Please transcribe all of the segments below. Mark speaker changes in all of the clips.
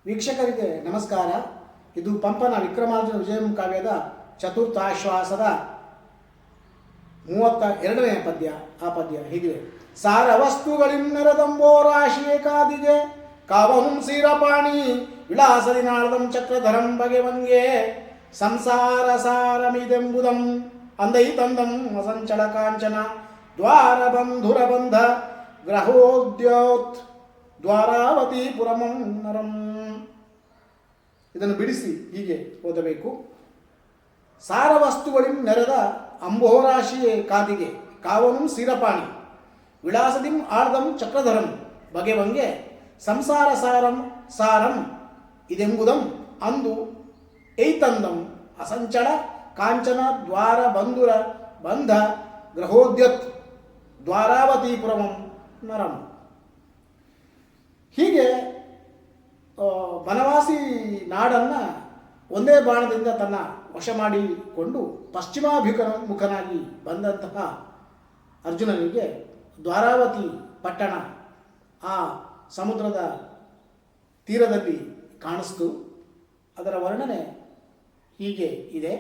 Speaker 1: ವೀಕ್ಷಕರಿಗೆ ನಮಸ್ಕಾರ. ಇದು ಪಂಪನ ವಿಕ್ರಮಾರ್ಜುನ ವಿಜಯಂ ಕಾವ್ಯದ ಚತುರ್ಥಾಶ್ವಾಸದ 32ನೇ ಪದ್ಯ. ಆ ಪದ್ಯ ಹೀಗಿದೆ: ಸಾರವಸ್ತುಗಳಿನ್ನರದಂಬೋ ರಾಶಿಯೇ ಕಾದಿಗೆ ಕಾವಹುಂ ಸೀರಪಾಣಿ ವಿಳಾಸದಿನಾಳದಂ ಚಕ್ರಧರಂ ಬಗೆವಂಗೆ ಸಂಸಾರ ಸಾರಮಿದೆಂಬುದಂ ಅಂದೈತಂದಂ ಅಸಂಚಲ ಕಾಂಚನ ದ್ವಾರ ಬಂಧುರ ಬಂಧ ಗ್ರಹೋದ್ಯೋತ್ ದ್ವಾರಾವತಿ ಪುರಮಂ ನರಂ. ಇದನ್ನು ಬಿಡಿಸಿ ಹೀಗೆ ಓದಬೇಕು. ಸಾರವಸ್ತುಗಳಿಂ ನೆರೆದ ಅಂಬೋರಾಶಿಯೇ ಕಾದಿಗೆ ಕಾವನು ಸಿರಪಾಣಿ ವಿಳಾಸದಿಂ ಆರ್ದಂ ಚಕ್ರಧರಂ ಬಗೆವಂಗೆ ಸಂಸಾರ ಸಾರಂ ಸಾರಂ ಇದೆಂಬುದಂ ಅಂದು ಏತಂದಂ ಅಸಂಚಳ ಕಾಂಚನ ದ್ವಾರ ಬಂಧುರ ಬಂಧ ಗ್ರಹೋದ್ಯತ್ ದ್ವಾರಾವತೀಪುರಮಂ ನರಂ. ಹೀಗೆ ಬನವಾಸಿ ನಾಡನ್ನು ಒಂದೇ ಬಾಣದಿಂದ ತನ್ನ ವಶ ಮಾಡಿಕೊಂಡು ಪಶ್ಚಿಮಾಭಿಮುಖನಾಗಿ ಬಂದಂತಹ ಅರ್ಜುನನಿಗೆ ದ್ವಾರಾವತಿ ಪಟ್ಟಣ ಆ ಸಮುದ್ರದ ತೀರದಲ್ಲಿ ಕಾಣಿಸ್ತು. ಅದರ ವರ್ಣನೆ ಹೀಗೆ ಇದೆ: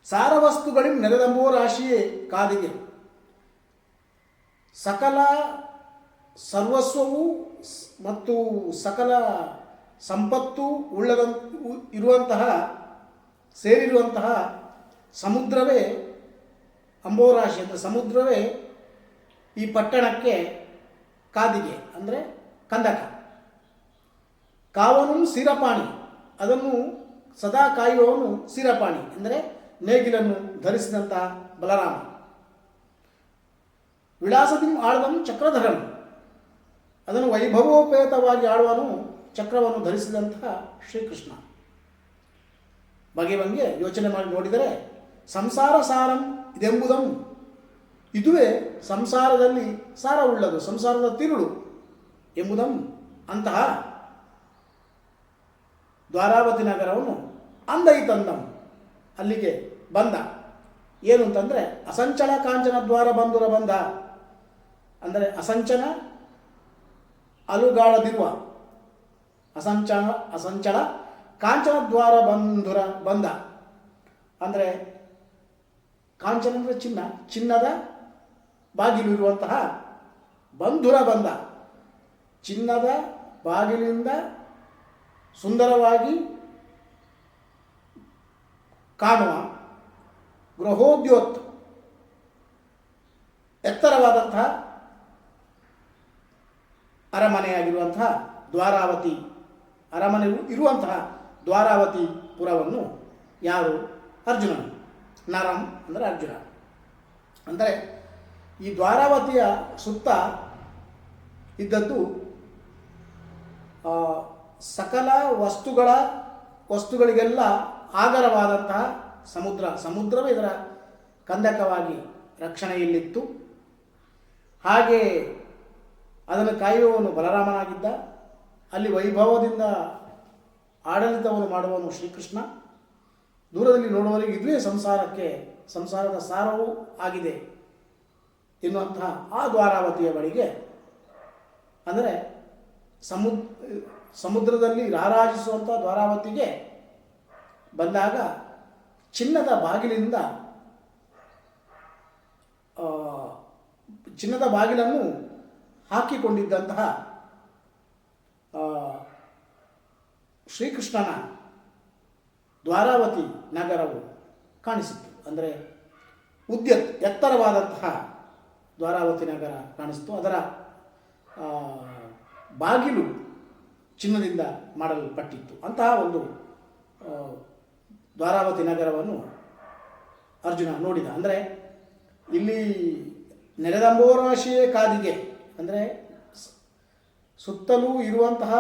Speaker 1: ಸಾರವಸ್ತುಗಳಿಂ ನೆರೆದಂಬೋ ರಾಶಿಯೇ ಕಾದಿಗೆ. ಸಕಲ ಸರ್ವಸ್ವವು ಮತ್ತು ಸಕಲ ಸಂಪತ್ತು ಇರುವಂತಹ ಸೇರಿರುವಂತಹ ಸಮುದ್ರವೇ ಅಂಬೋರಾಶಿ ಅಂದರೆ ಸಮುದ್ರವೇ ಈ ಪಟ್ಟಣಕ್ಕೆ ಕಾದಿಗೆ ಅಂದರೆ ಕಂದಕ. ಕಾವನು ಸಿರಪಾಣಿ, ಅದನ್ನು ಸದಾ ಕಾಯುವವನು ಸಿರಪಾಣಿ ಅಂದರೆ ನೇಗಿಲನ್ನು ಧರಿಸಿದಂತಹ ಬಲರಾಮ. ವಿಳಾಸದಿಂ ಆಳ್ದಂ ಚಕ್ರಧರಂ, ಅದನ್ನು ವೈಭವೋಪೇತವಾಗಿ ಆಳುವನು ಚಕ್ರವನ್ನು ಧರಿಸಿದಂತಹ ಶ್ರೀಕೃಷ್ಣ. ಬಗೆವಂಗೆ ಯೋಚನೆ ಮಾಡಿ ನೋಡಿದರೆ ಸಂಸಾರ ಸಾರಂ ಇದೆಂಬುದಂ, ಇದುವೇ ಸಂಸಾರದಲ್ಲಿ ಸಾರವುಳ್ಳದು, ಸಂಸಾರದ ತಿರುಳು ಎಂಬುದಂ ಅಂತಹ ದ್ವಾರಾವತಿ ನಗರವನ್ನು ಅಂದೈತಂದಂ ಅಲ್ಲಿಗೆ ಬಂದ. ಏನು ಅಂತಂದರೆ ಅಸಂಚಲ ಕಾಂಚನ ದ್ವಾರ ಬಂಧುರ ಬಂಧ ಅಂದರೆ ಅಸಂಚನ ಅಲುಗಾಳದಿರುವ ಅಸಂಚಳ ಕಾಂಚನ ದ್ವಾರ ಬಂಧುರ ಬಂಧ ಅಂದರೆ ಕಾಂಚನ ಅಂದರೆ ಚಿನ್ನ, ಚಿನ್ನದ ಬಾಗಿಲು ಇರುವಂತಹ ಬಂಧುರ ಬಂಧ, ಚಿನ್ನದ ಬಾಗಿಲಿಂದ ಸುಂದರವಾಗಿ ಕಾಣುವ ಗೃಹೋದ್ಯೋತ್ ಎತ್ತರವಾದಂತಹ ಅರಮನೆಯಾಗಿರುವಂತಹ ದ್ವಾರಾವತಿ ಅರಮನೆ ಇರುವಂತಹ ದ್ವಾರಾವತಿ ಪುರವನ್ನು ಯಾರು? ಅರ್ಜುನನು. ನರಂ ಅಂದರೆ ಅರ್ಜುನ. ಅಂದರೆ ಈ ದ್ವಾರಾವತಿಯ ಸುತ್ತ ಇದ್ದದ್ದು ಸಕಲ ವಸ್ತುಗಳಿಗೆಲ್ಲ ಆಗರವಾದಂತಹ ಸಮುದ್ರವೇ ಇದರ ಕಂದಕವಾಗಿ ರಕ್ಷಣೆಯಲ್ಲಿತ್ತು. ಹಾಗೆ ಅದನ್ನು ಕಾಯುವವನು ಬಲರಾಮನಾಗಿದ್ದ. ಅಲ್ಲಿ ವೈಭವದಿಂದ ಆಡಳಿತವನ್ನು ಮಾಡುವವನು ಶ್ರೀಕೃಷ್ಣ. ದೂರದಲ್ಲಿ ನೋಡುವವರಿಗೆ ಇದುವೇ ಸಂಸಾರದ ಸಾರವೂ ಆಗಿದೆ ಎನ್ನುವಂತಹ ಆ ದ್ವಾರಾವತಿಯ ಬಳಿಗೆ ಅಂದರೆ ಸಮುದ್ರದಲ್ಲಿ ರಾರಾಜಿಸುವಂಥ ದ್ವಾರಾವತಿಗೆ ಬಂದಾಗ ಚಿನ್ನದ ಬಾಗಿಲನ್ನು ಹಾಕಿಕೊಂಡಿದ್ದಂತಹ ಶ್ರೀಕೃಷ್ಣನ ದ್ವಾರಾವತಿ ನಗರವು ಕಾಣಿಸಿತು. ಅಂದರೆ ಎತ್ತರವಾದಂತಹ ದ್ವಾರಾವತಿ ನಗರ ಕಾಣಿಸಿತು. ಅದರ ಬಾಗಿಲು ಚಿನ್ನದಿಂದ ಮಾಡಲ್ಪಟ್ಟಿತ್ತು. ಅಂತಹ ಒಂದು ದ್ವಾರಾವತಿ ನಗರವನ್ನು ಅರ್ಜುನ ನೋಡಿದ. ಅಂದರೆ ಇಲ್ಲಿ ನೆರೆದಂಬೋರಾಶಿಯೇ ಕಾದಿಗೆ ಅಂದರೆ ಸುತ್ತಲೂ ಇರುವಂತಹ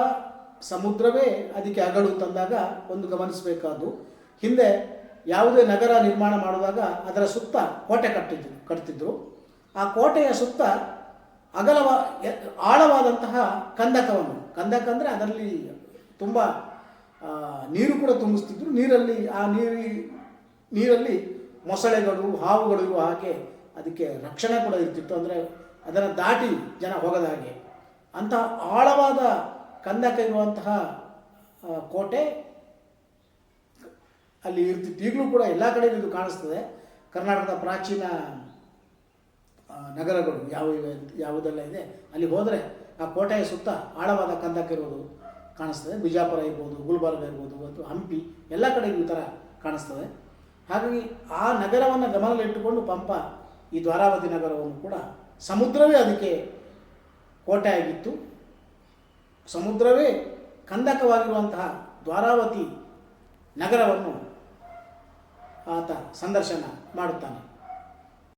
Speaker 1: ಸಮುದ್ರವೇ ಅದಕ್ಕೆ ಅಗಳು ತಂದಾಗ ಒಂದು ಗಮನಿಸಬೇಕಾದ್ದು, ಹಿಂದೆ ಯಾವುದೇ ನಗರ ನಿರ್ಮಾಣ ಮಾಡುವಾಗ ಅದರ ಸುತ್ತ ಕೋಟೆ ಕಟ್ತಿದ್ರು. ಆ ಕೋಟೆಯ ಸುತ್ತ ಆಳವಾದಂತಹ ಕಂದಕ ಅಂದರೆ ಅದರಲ್ಲಿ ತುಂಬ ನೀರು ಕೂಡ ತುಂಬಿಸ್ತಿದ್ರು. ನೀರಲ್ಲಿ ಮೊಸಳೆಗಳು, ಹಾವುಗಳು ಇರುವ ಹಾಗೆ ಅದಕ್ಕೆ ರಕ್ಷಣೆ ಕೂಡ ಇರ್ತಿತ್ತು. ಅಂದರೆ ಅದನ್ನು ದಾಟಿ ಜನ ಹೋಗದ ಹಾಗೆ ಅಂತಹ ಆಳವಾದ ಕಂದಕ ಇರುವಂತಹ ಕೋಟೆ ಅಲ್ಲಿ ಇರ್ತಿತ್ತು. ಈಗಲೂ ಕೂಡ ಎಲ್ಲ ಕಡೆ ಇದು ಕಾಣಿಸ್ತದೆ. ಕರ್ನಾಟಕದ ಪ್ರಾಚೀನ ನಗರಗಳು ಯಾವುದೆಲ್ಲ ಇದೆ ಅಲ್ಲಿ ಹೋದರೆ ಆ ಕೋಟೆಯ ಸುತ್ತ ಆಳವಾದ ಕಂದಕ ಇರೋದು ಕಾಣಿಸ್ತದೆ. ಬಿಜಾಪುರ ಇರ್ಬೋದು, ಗುಲ್ಬರ್ಗ ಇರ್ಬೋದು, ಅಥವಾ ಹಂಪಿ ಎಲ್ಲ ಕಡೆ ಈ ಥರ ಕಾಣಿಸ್ತದೆ. ಹಾಗಾಗಿ ಆ ನಗರವನ್ನು ಗಮನದಲ್ಲಿಟ್ಟುಕೊಂಡು ಪಂಪ ಈ ದ್ವಾರಾವತಿ ನಗರವನ್ನು ಕೂಡ ಸಮುದ್ರವೇ ಅದಕ್ಕೆ ಕೋಟೆ ಆಗಿತ್ತು. ಸಮುದ್ರವೇ ಕಂದಕವಾಗಿರುವಂತಹ ದ್ವಾರಾವತಿ ನಗರವನ್ನು ಆತ ಸಂದರ್ಶನ ಮಾಡುತ್ತಾನೆ.